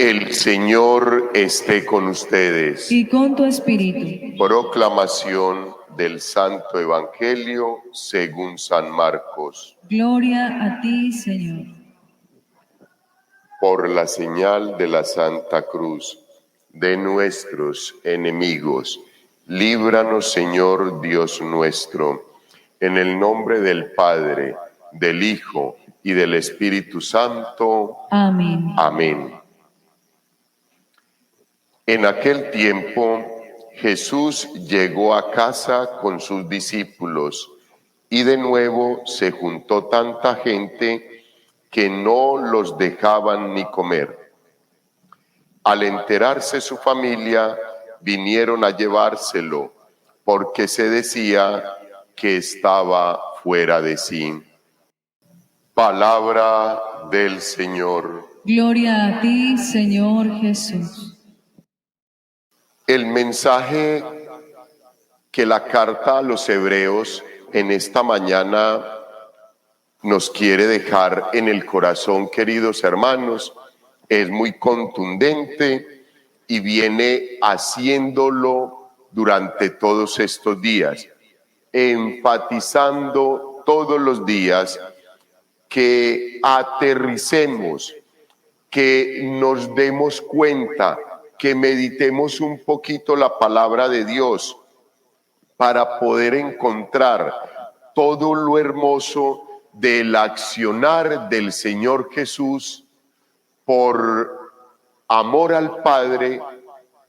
El Señor esté con ustedes. Y con tu espíritu. Proclamación del Santo Evangelio según San Marcos. Gloria a ti, Señor. Por la señal de la Santa Cruz de nuestros enemigos, líbranos, Señor Dios nuestro, en el nombre del Padre, del Hijo y del Espíritu Santo. Amén. Amén. En aquel tiempo, Jesús llegó a casa con sus discípulos y de nuevo se juntó tanta gente que no los dejaban ni comer. Al enterarse su familia, vinieron a llevárselo, porque se decía que estaba fuera de sí. Palabra del Señor. Gloria a ti, Señor Jesús. El mensaje que la carta a los hebreos en esta mañana nos quiere dejar en el corazón, queridos hermanos, es muy contundente y viene haciéndolo durante todos estos días, enfatizando todos los días que aterricemos, que nos demos cuenta, que meditemos un poquito la palabra de Dios para poder encontrar todo lo hermoso del accionar del Señor Jesús por amor al Padre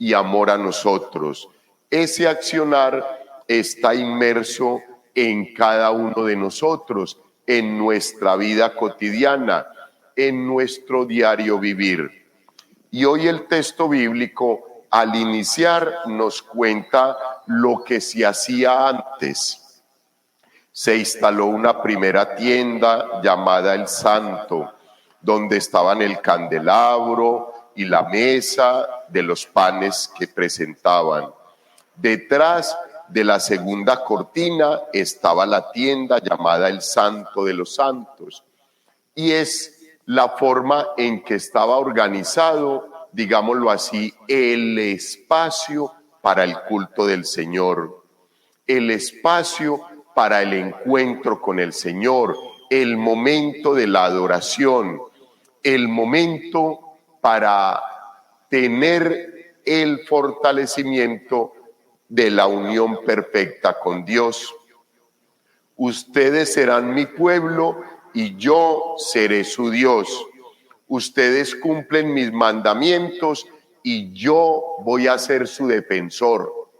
y amor a nosotros. Ese accionar está inmerso en cada uno de nosotros, en nuestra vida cotidiana, en nuestro diario vivir. Y hoy el texto bíblico, al iniciar, nos cuenta lo que se hacía antes. Se instaló una primera tienda llamada El Santo, donde estaban el candelabro y la mesa de los panes que presentaban. Detrás de la segunda cortina estaba la tienda llamada El Santo de los Santos. Y es la forma en que estaba organizado, digámoslo así, el espacio para el culto del Señor, el espacio para el encuentro con el Señor, el momento de la adoración, el momento para tener el fortalecimiento de la unión perfecta con Dios. Ustedes serán mi pueblo y yo seré su Dios. Ustedes cumplen mis mandamientos y yo voy a ser su defensor.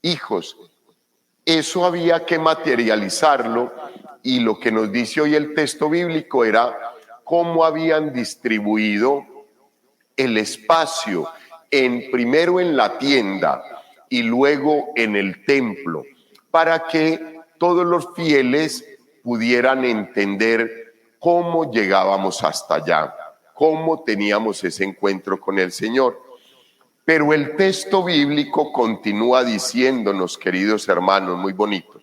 Hijos, eso había que materializarlo, y lo que nos dice hoy el texto bíblico era cómo habían distribuido el espacio, primero en la tienda y luego en el templo, para que todos los fieles pudieran entender cómo llegábamos hasta allá, cómo teníamos ese encuentro con el Señor. Pero el texto bíblico continúa diciéndonos, queridos hermanos, muy bonito.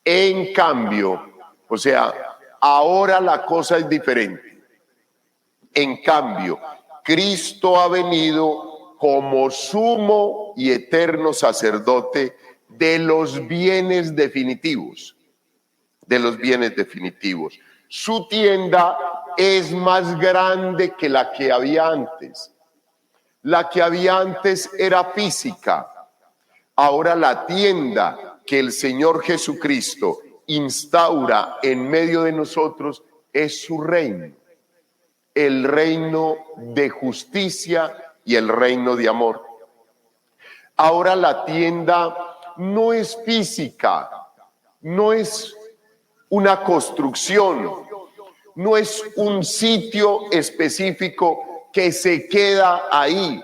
En cambio, o sea, ahora la cosa es diferente. En cambio, Cristo ha venido como sumo y eterno sacerdote de los bienes definitivos. De los bienes definitivos. Su tienda es más grande que la que había antes. La que había antes era física. Ahora la tienda que el Señor Jesucristo instaura en medio de nosotros es su reino. El reino de justicia y el reino de amor. Ahora la tienda no es física, no es una construcción, no es un sitio específico que se queda ahí.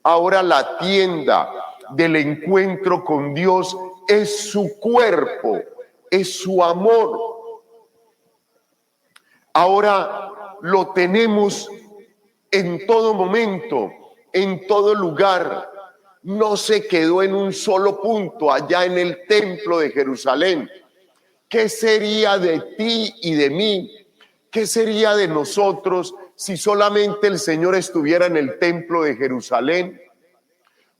Ahora la tienda del encuentro con Dios es su cuerpo, es su amor. Ahora lo tenemos en todo momento, en todo lugar. No se quedó en un solo punto, allá en el templo de Jerusalén. ¿Qué sería de ti y de mí? ¿Qué sería de nosotros si solamente el Señor estuviera en el templo de Jerusalén?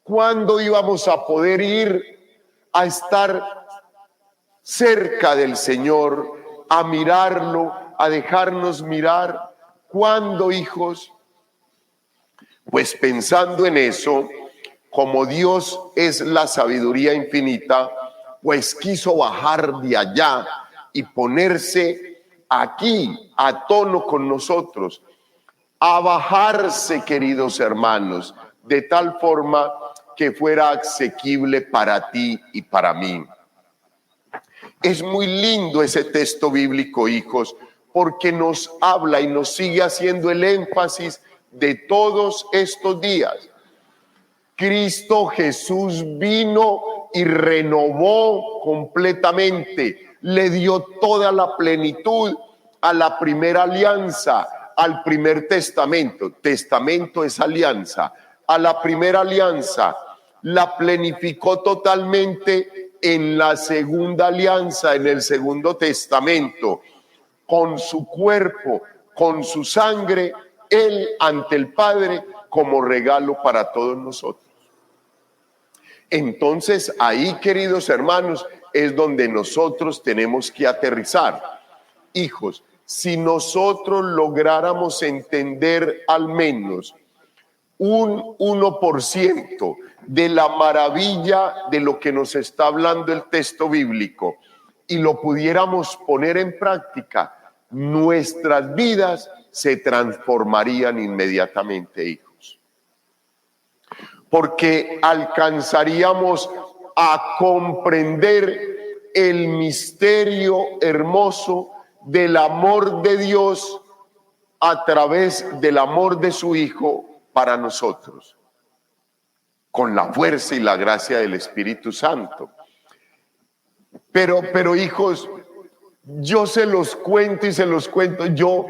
¿Cuándo íbamos a poder ir a estar cerca del Señor, a mirarlo, a dejarnos mirar? ¿Cuándo, hijos? Pues pensando en eso, como Dios es la sabiduría infinita, pues quiso bajar de allá y ponerse aquí a tono con nosotros, a bajarse, queridos hermanos, de tal forma que fuera asequible para ti y para mí. Es muy lindo ese texto bíblico, hijos, porque nos habla y nos sigue haciendo el énfasis de todos estos días. Cristo Jesús vino y renovó completamente, le dio toda la plenitud a la primera alianza, al primer testamento. Testamento es alianza. A la primera alianza la planificó totalmente en la segunda alianza, en el segundo testamento, con su cuerpo, con su sangre, él ante el Padre como regalo para todos nosotros. Entonces ahí, queridos hermanos, es donde nosotros tenemos que aterrizar. Hijos, si nosotros lográramos entender al menos un 1% de la maravilla de lo que nos está hablando el texto bíblico y lo pudiéramos poner en práctica, nuestras vidas se transformarían inmediatamente, hijos. Porque alcanzaríamos a comprender el misterio hermoso del amor de Dios a través del amor de su Hijo para nosotros, con la fuerza y la gracia del Espíritu Santo. Pero hijos, yo se los cuento y se los cuento. Yo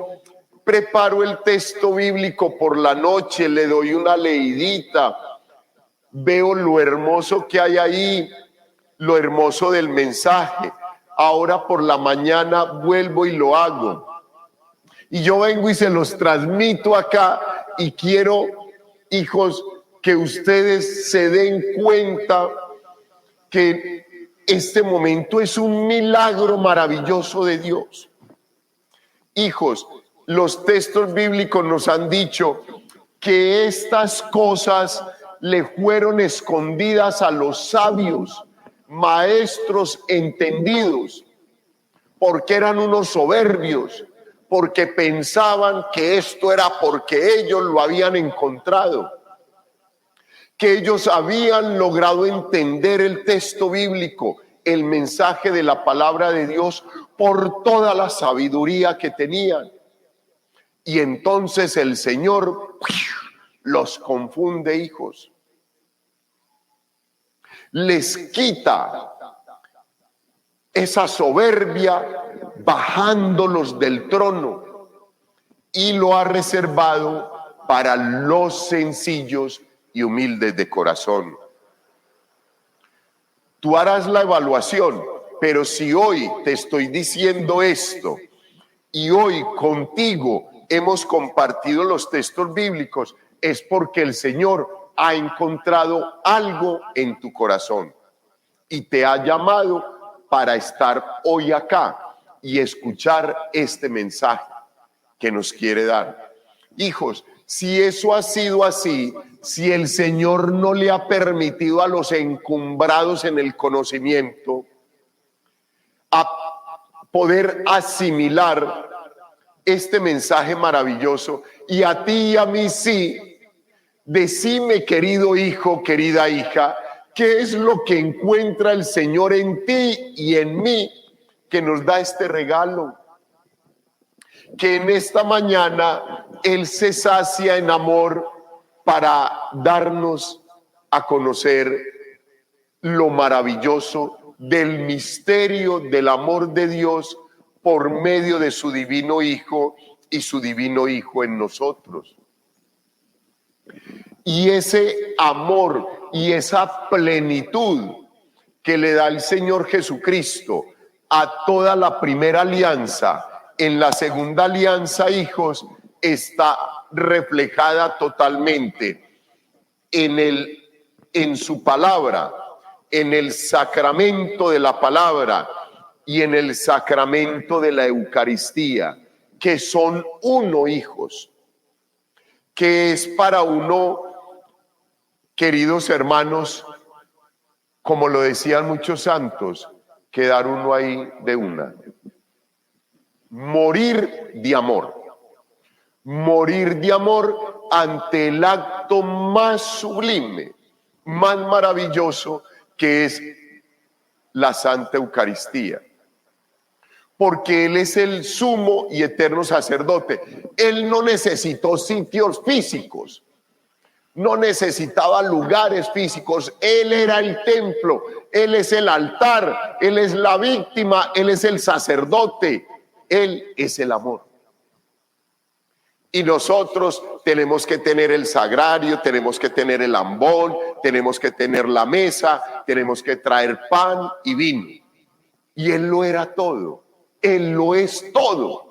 preparo el texto bíblico por la noche, le doy una leidita, veo lo hermoso que hay ahí, lo hermoso del mensaje. Ahora por la mañana vuelvo y lo hago. Y yo vengo y se los transmito acá y quiero, hijos, que ustedes se den cuenta que este momento es un milagro maravilloso de Dios. Hijos, los textos bíblicos nos han dicho que estas cosas le fueron escondidas a los sabios, maestros entendidos, porque eran unos soberbios, porque pensaban que esto era porque ellos lo habían encontrado, que ellos habían logrado entender el texto bíblico, el mensaje de la palabra de Dios, por toda la sabiduría que tenían. Y entonces el Señor los confunde, hijos. Les quita esa soberbia bajándolos del trono y lo ha reservado para los sencillos y humildes de corazón. Tú harás la evaluación, pero si hoy te estoy diciendo esto y hoy contigo hemos compartido los textos bíblicos, es porque el Señor ha encontrado algo en tu corazón y te ha llamado para estar hoy acá y escuchar este mensaje que nos quiere dar. Hijos, si eso ha sido así, si el Señor no le ha permitido a los encumbrados en el conocimiento a poder asimilar este mensaje maravilloso, y a ti y a mí sí, decime, querido hijo, querida hija, ¿qué es lo que encuentra el Señor en ti y en mí que nos da este regalo? Que en esta mañana Él se sacia en amor para darnos a conocer lo maravilloso del misterio del amor de Dios por medio de su divino Hijo y su divino Hijo en nosotros. Y ese amor y esa plenitud que le da el Señor Jesucristo a toda la primera alianza, en la segunda alianza, hijos, está reflejada totalmente en su palabra, en el sacramento de la palabra y en el sacramento de la Eucaristía, que son uno, hijos, que es para uno, queridos hermanos, como lo decían muchos santos, quedar uno ahí de una. Morir de amor. Morir de amor ante el acto más sublime, más maravilloso, que es la Santa Eucaristía. Porque Él es el sumo y eterno sacerdote. Él no necesitó sitios físicos, no necesitaba lugares físicos. Él era el templo, Él es el altar, Él es la víctima, Él es el sacerdote, Él es el amor. Y nosotros tenemos que tener el sagrario, tenemos que tener el ambón, tenemos que tener la mesa, tenemos que traer pan y vino. Y Él lo era todo, Él lo es todo.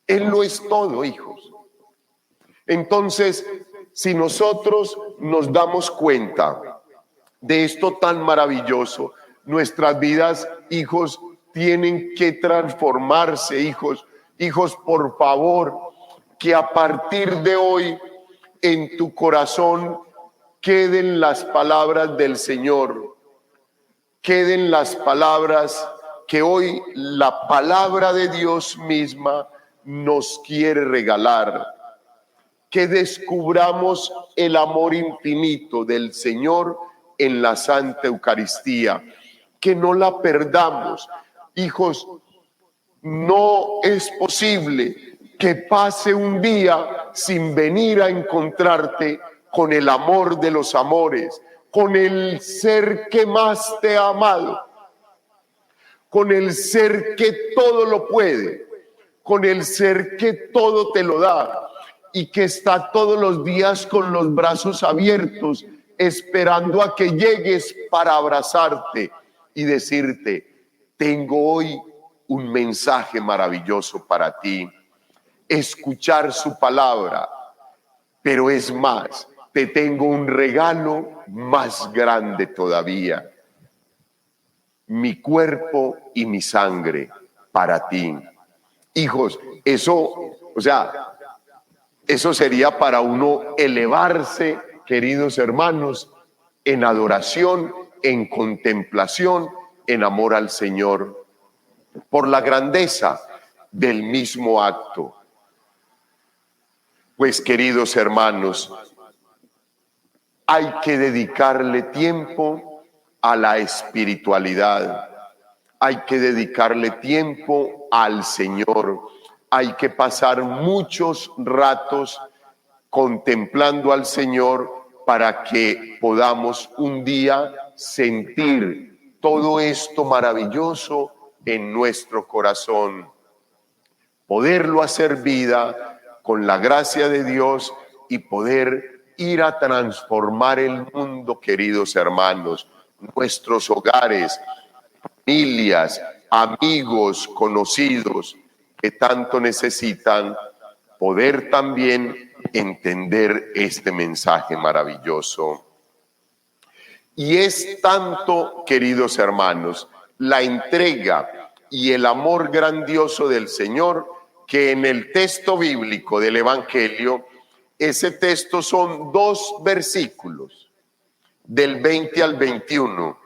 Él lo es todo, hijos. Entonces, si nosotros nos damos cuenta de esto tan maravilloso, nuestras vidas, hijos, tienen que transformarse, hijos. Hijos, por favor, que a partir de hoy en tu corazón queden las palabras del Señor, queden las palabras que hoy la palabra de Dios misma nos quiere regalar, que descubramos el amor infinito del Señor en la Santa Eucaristía, que no la perdamos. Hijos, no es posible que pase un día sin venir a encontrarte con el amor de los amores, con el ser que más te ha amado, con el ser que todo lo puede, con el ser que todo te lo da y que está todos los días con los brazos abiertos, esperando a que llegues para abrazarte y decirte: tengo hoy un mensaje maravilloso para ti, escuchar su palabra, pero es más, te tengo un regalo más grande todavía, mi cuerpo y mi sangre para ti. Hijos, eso sería para uno elevarse, queridos hermanos, en adoración, en contemplación, en amor al Señor, por la grandeza del mismo acto. Pues, queridos hermanos, hay que dedicarle tiempo a la espiritualidad, hay que dedicarle tiempo al Señor, hay que pasar muchos ratos contemplando al Señor para que podamos un día sentir todo esto maravilloso en nuestro corazón, poderlo hacer vida con la gracia de Dios y poder ir a transformar el mundo, queridos hermanos, nuestros hogares, familias, amigos, conocidos, que tanto necesitan poder también entender este mensaje maravilloso. Y es tanto, queridos hermanos, la entrega y el amor grandioso del Señor, que en el texto bíblico del Evangelio, ese texto son 2 versículos, del 20 al 21.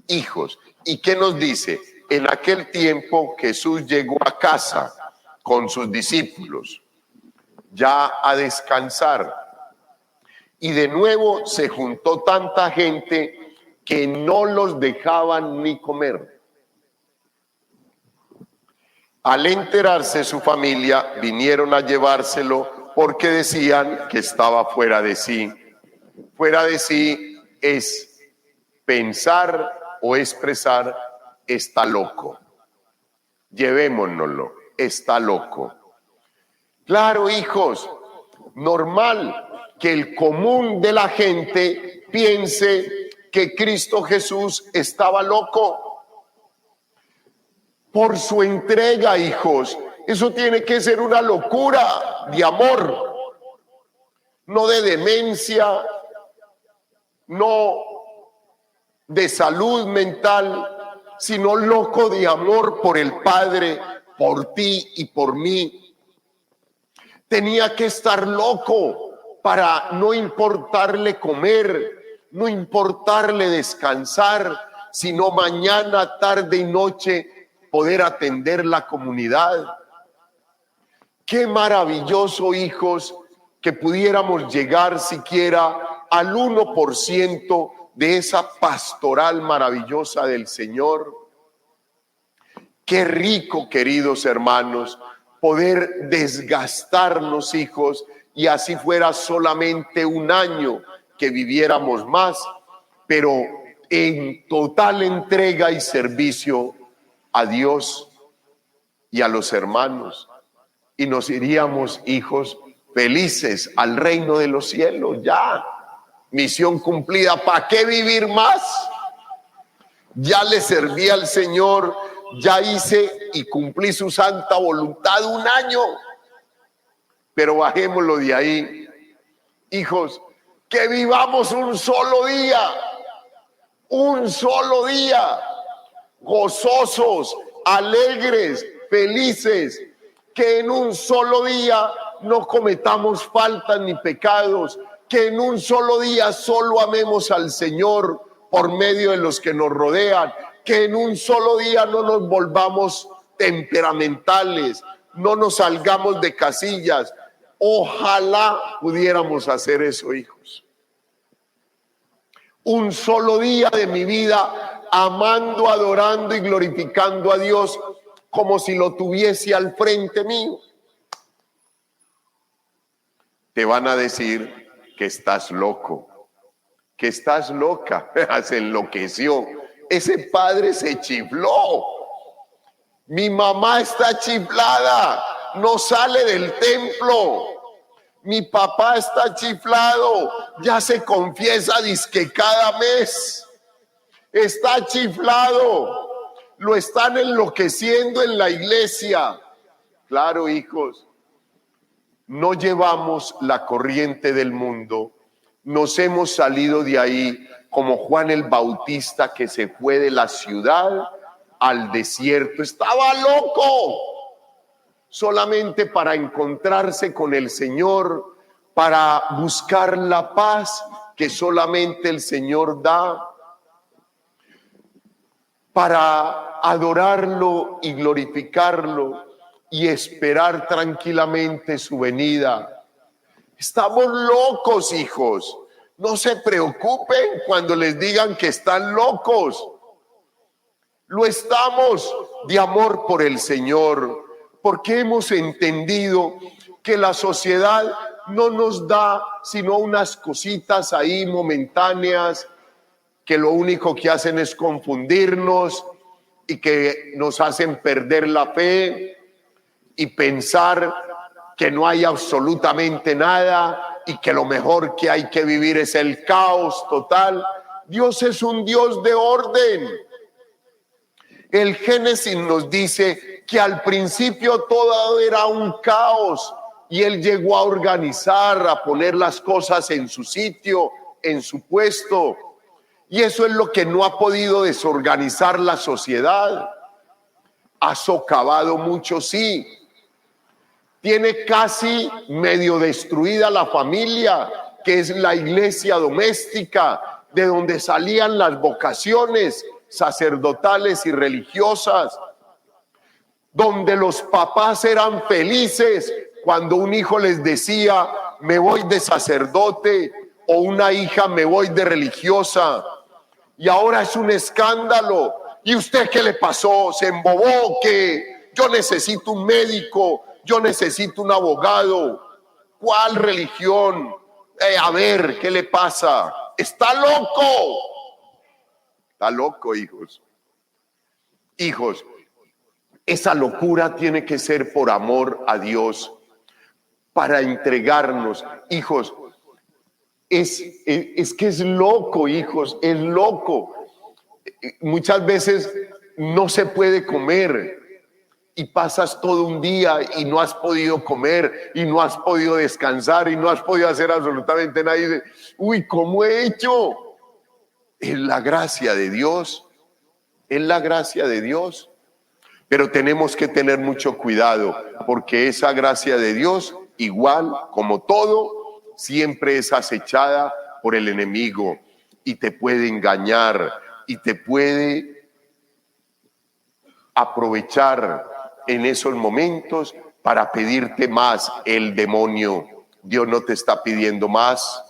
Hijos, ¿y qué nos dice? En aquel tiempo Jesús llegó a casa con sus discípulos, ya a descansar. Y de nuevo se juntó tanta gente que no los dejaban ni comer. Al enterarse su familia, vinieron a llevárselo porque decían que estaba fuera de sí. Fuera de sí es pensar o expresar: está loco. Llevémonoslo, está loco. Claro, hijos, normal que el común de la gente piense que Cristo Jesús estaba loco. Por su entrega, hijos, Eso tiene que ser una locura de amor, no de demencia, no de salud mental, sino loco de amor por el Padre, por ti y por mí. Tenía que estar loco para no importarle comer, no importarle descansar, sino mañana, tarde y noche poder atender la comunidad. Qué maravilloso, hijos, que pudiéramos llegar siquiera al 1% de esa pastoral maravillosa del Señor. Qué rico, queridos hermanos, poder desgastarnos, hijos, y así fuera solamente un año que viviéramos más, pero en total entrega y servicio a Dios y a los hermanos. Y nos iríamos, hijos, felices al reino de los cielos. Ya, misión cumplida. ¿Para qué vivir más? Ya le serví al Señor, ya hice y cumplí su santa voluntad un año. Pero bajémoslo de ahí. Hijos, que vivamos un solo día, gozosos, alegres, felices, que en un solo día no cometamos faltas ni pecados, que en un solo día solo amemos al Señor por medio de los que nos rodean, que en un solo día no nos volvamos temperamentales, no nos salgamos de casillas. Ojalá pudiéramos hacer eso, hijos. Un solo día de mi vida amando, adorando y glorificando a Dios como si lo tuviese al frente mío. Te van a decir que estás loco, que estás loca. Se enloqueció. Ese padre se chifló. Mi mamá está chiflada, no sale del templo. Mi papá está chiflado, ya se confiesa dizque cada mes. Está chiflado, lo están enloqueciendo en la iglesia. Claro, hijos, no llevamos la corriente del mundo. Nos hemos salido de ahí como Juan el Bautista, que se fue de la ciudad al desierto. Estaba loco, solamente para encontrarse con el Señor, para buscar la paz que solamente el Señor da, para adorarlo y glorificarlo y esperar tranquilamente su venida. Estamos locos, hijos. No se preocupen cuando les digan que están locos. Lo estamos de amor por el Señor, porque hemos entendido que la sociedad no nos da sino unas cositas ahí momentáneas, que lo único que hacen es confundirnos y que nos hacen perder la fe y pensar que no hay absolutamente nada y que lo mejor que hay que vivir es el caos total. Dios es un Dios de orden. El Génesis nos dice que al principio todo era un caos y Él llegó a organizar, a poner las cosas en su sitio, en su puesto. Y eso es lo que no ha podido desorganizar la sociedad. Ha socavado mucho, sí. Tiene casi medio destruida la familia, que es la iglesia doméstica, de donde salían las vocaciones sacerdotales y religiosas, donde los papás eran felices cuando un hijo les decía, me voy de sacerdote, o una hija, me voy de religiosa. Y ahora es un escándalo. ¿Y usted qué le pasó? ¿Se embobó? ¿Que yo necesito un médico? ¿Yo necesito un abogado? ¿Cuál religión? A ver, ¿qué le pasa? ¡Está loco! Está loco, hijos. Hijos, esa locura tiene que ser por amor a Dios, para entregarnos. Hijos, es que es loco, hijos, es loco. Muchas veces no se puede comer y pasas todo un día y no has podido comer y no has podido descansar y no has podido hacer absolutamente nada. Y dices, uy, ¿cómo he hecho? Es la gracia de Dios, es la gracia de Dios. Pero tenemos que tener mucho cuidado, porque esa gracia de Dios, igual como todo, siempre es acechada por el enemigo y te puede engañar y te puede aprovechar en esos momentos para pedirte más. El demonio, Dios no te está pidiendo más,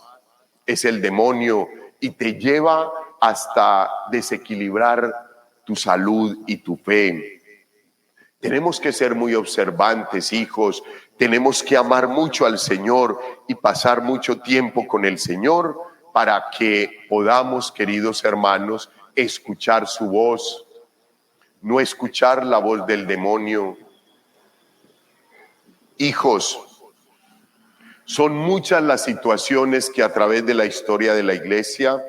es el demonio, y te lleva hasta desequilibrar tu salud y tu fe. Tenemos que ser muy observantes, hijos. Tenemos que amar mucho al Señor y pasar mucho tiempo con el Señor para que podamos, queridos hermanos, escuchar su voz, no escuchar la voz del demonio. Hijos, son muchas las situaciones que a través de la historia de la Iglesia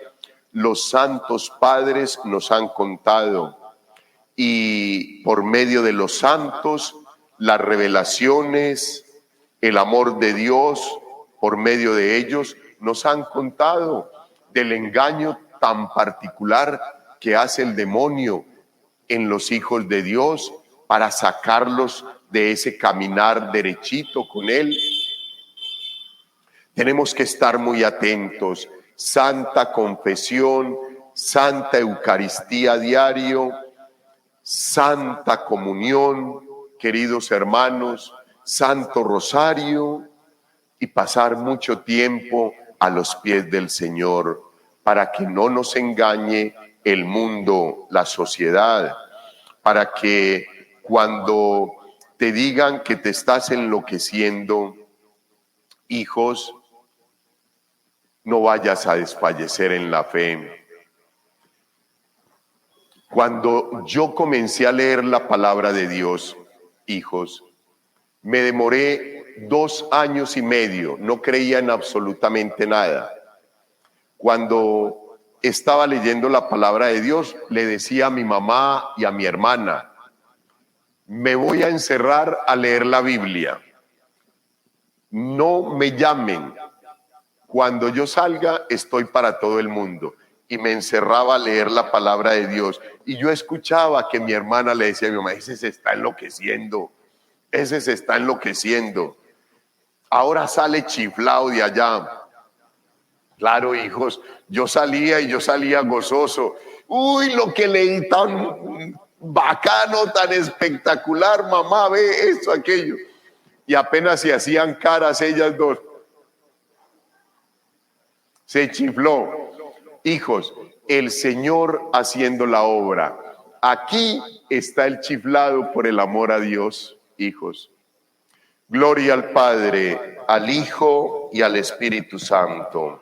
los santos padres nos han contado. Y por medio de los santos, las revelaciones, el amor de Dios, por medio de ellos, nos han contado del engaño tan particular que hace el demonio en los hijos de Dios para sacarlos de ese caminar derechito con Él. Tenemos que estar muy atentos. Santa confesión, Santa Eucaristía diario, Santa Comunión, queridos hermanos, Santo Rosario, y pasar mucho tiempo a los pies del Señor para que no nos engañe el mundo, la sociedad, para que cuando te digan que te estás enloqueciendo, hijos, no vayas a desfallecer en la fe. Cuando yo comencé a leer la palabra de Dios, hijos, me demoré 2 años y medio, no creía en absolutamente nada. Cuando estaba leyendo la palabra de Dios, le decía a mi mamá y a mi hermana, me voy a encerrar a leer la Biblia. No me llamen. Cuando yo salga, estoy para todo el mundo. Y me encerraba a leer la palabra de Dios. Y yo escuchaba que mi hermana le decía a mi mamá, ese se está enloqueciendo, ese se está enloqueciendo. Ahora sale chiflado de allá. Claro, hijos, yo salía gozoso. Uy, lo que leí tan bacano, tan espectacular, mamá, ve esto, aquello. Y apenas se hacían caras ellas dos. Se chifló. Hijos, el Señor haciendo la obra. Aquí está el chiflado por el amor a Dios, hijos. Gloria al Padre, al Hijo y al Espíritu Santo.